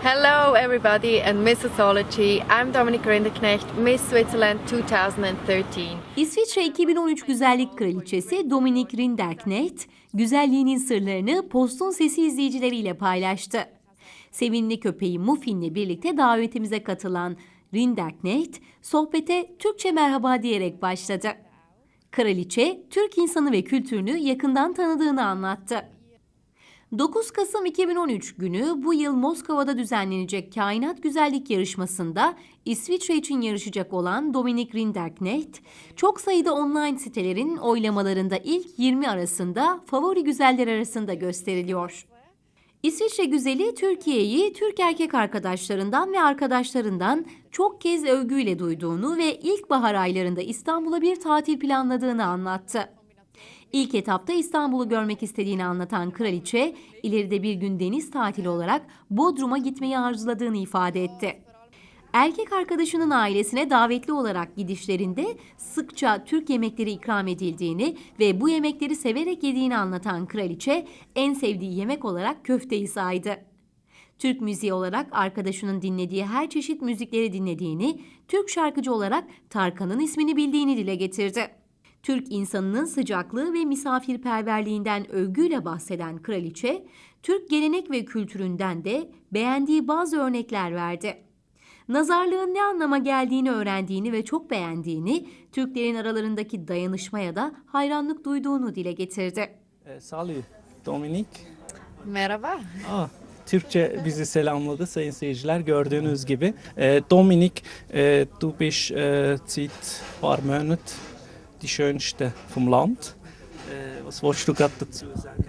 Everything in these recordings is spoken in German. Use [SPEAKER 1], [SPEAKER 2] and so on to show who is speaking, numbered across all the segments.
[SPEAKER 1] Hello everybody and Miss Astrology. I'm Dominiq Rinderknecht, Miss Switzerland 2013.
[SPEAKER 2] İsviçre 2013 Güzellik Kraliçesi Dominiq Rinderknecht, güzelliğinin sırlarını Postun Sesi izleyicileriyle paylaştı. Sevimli köpeği Muffin'le birlikte davetimize katılan Rinderknecht, sohbete Türkçe merhaba diyerek başladı. Kraliçe, Türk insanı ve kültürünü yakından tanıdığını anlattı. 9 Kasım 2013 günü bu yıl Moskova'da düzenlenecek Kainat Güzellik Yarışması'nda İsviçre için yarışacak olan Dominiq Rinderknecht, çok sayıda online sitelerin oylamalarında ilk 20 arasında favori güzeller arasında gösteriliyor. İsviçre güzeli Türkiye'yi Türk erkek arkadaşlarından ve arkadaşlarından çok kez övgüyle duyduğunu ve ilkbahar aylarında İstanbul'a bir tatil planladığını anlattı. İlk etapta İstanbul'u görmek istediğini anlatan kraliçe, ileride bir gün deniz tatili olarak Bodrum'a gitmeyi arzuladığını ifade etti. Erkek arkadaşının ailesine davetli olarak gidişlerinde sıkça Türk yemekleri ikram edildiğini ve bu yemekleri severek yediğini anlatan kraliçe, en sevdiği yemek olarak köfteyi saydı. Türk müziği olarak arkadaşının dinlediği her çeşit müzikleri dinlediğini, Türk şarkıcı olarak Tarkan'ın ismini bildiğini dile getirdi. Türk insanının sıcaklığı ve misafirperverliğinden övgüyle bahseden kraliçe, Türk gelenek ve kültüründen de beğendiği bazı örnekler verdi. Nazarlığın ne anlama geldiğini öğrendiğini ve çok beğendiğini, Türklerin aralarındaki dayanışmaya da hayranlık duyduğunu dile getirdi.
[SPEAKER 3] Salut, Dominiq.
[SPEAKER 1] Merhaba.
[SPEAKER 3] Türkçe bizi selamladı sayın seyirciler, gördüğünüz gibi. Dominiq, du bist seit paar Monaten die schönste vom Land. Was willst du gerade dazu sagen?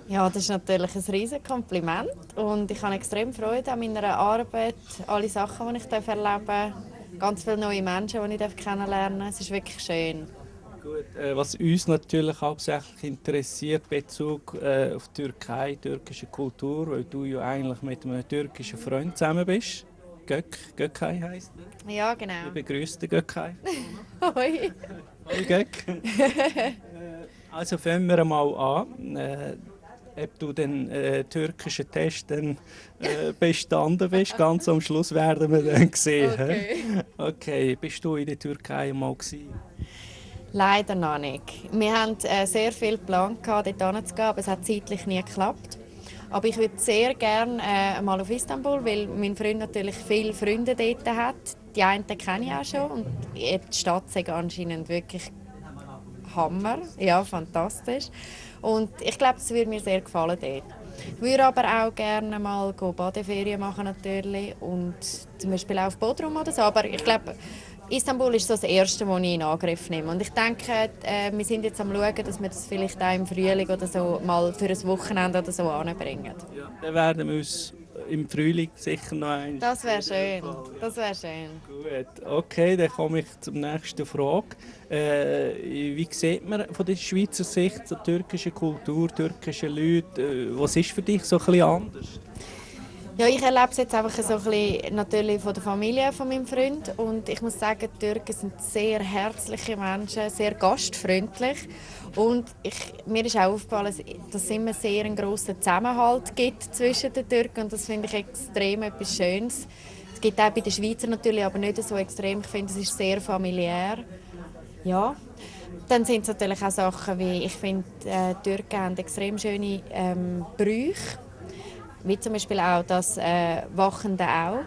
[SPEAKER 4] Ja, das ist natürlich ein riesiges Kompliment und ich habe extrem Freude an meiner Arbeit, alle Sachen, die ich erleben darf, ganz viele neue Menschen, die ich kennenlernen darf. Es ist wirklich schön.
[SPEAKER 3] Gut, was uns natürlich hauptsächlich interessiert, Bezug auf Türkei, türkische Kultur, weil du ja eigentlich mit einem türkischen Freund zusammen bist. Gökay heisst er.
[SPEAKER 4] Ja, genau.
[SPEAKER 3] Ich begrüße den Gökay.
[SPEAKER 4] Hoi.
[SPEAKER 3] Hoi Gök. Also fangen wir mal an. Ob du den türkischen Test dann, bestanden bist, ganz am Schluss werden wir dann sehen. Okay, bist du in der Türkei mal gewesen?
[SPEAKER 4] Leider noch nicht. Wir hatten sehr viel Plan, dort hinzugehen, aber es hat zeitlich nie geklappt. Aber ich würde sehr gerne mal auf Istanbul, weil mein Freund natürlich viele Freunde dort hat. Die einen kenne ich auch schon und die Stadt ist anscheinend wirklich Hammer, ja, fantastisch. Und ich glaube, es würde mir sehr gefallen dort. Ich würde aber auch gerne mal Badeferien machen natürlich und zum Beispiel auch auf Bodrum oder so. Aber ich glaube, Istanbul ist so das Erste, das ich in Angriff nehme. Und ich denke, wir sind jetzt am Schauen, dass wir das vielleicht auch im Frühling oder so mal für ein Wochenende oder so anbringen.
[SPEAKER 3] Ja, dann werden wir uns im Frühling sicher noch einmal.
[SPEAKER 4] Das wäre schön. Das wäre schön.
[SPEAKER 3] Gut, okay, dann komme ich zur nächsten Frage. Wie sieht man von der Schweizer Sicht die türkische Kultur, türkische Leute? Was ist für dich so ein bisschen anders?
[SPEAKER 4] Ja, ich erlebe es jetzt einfach so ein bisschen natürlich von der Familie von meinem Freund und ich muss sagen, die Türken sind sehr herzliche Menschen, sehr gastfreundlich und mir ist auch aufgefallen, dass es immer sehr einen grossen Zusammenhalt gibt zwischen den Türken und das finde ich extrem etwas Schönes. Es gibt auch bei den Schweizern natürlich, aber nicht so extrem. Ich finde, es ist sehr familiär. Ja. Dann sind es natürlich auch Sachen wie, ich finde, die Türken haben extrem schöne Brüche. Wie zum Beispiel auch das wachende Auge.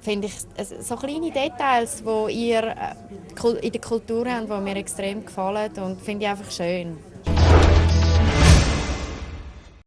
[SPEAKER 4] Finde ich so kleine Details, die ihr in der Kultur habt, die mir extrem gefallen und finde ich einfach schön.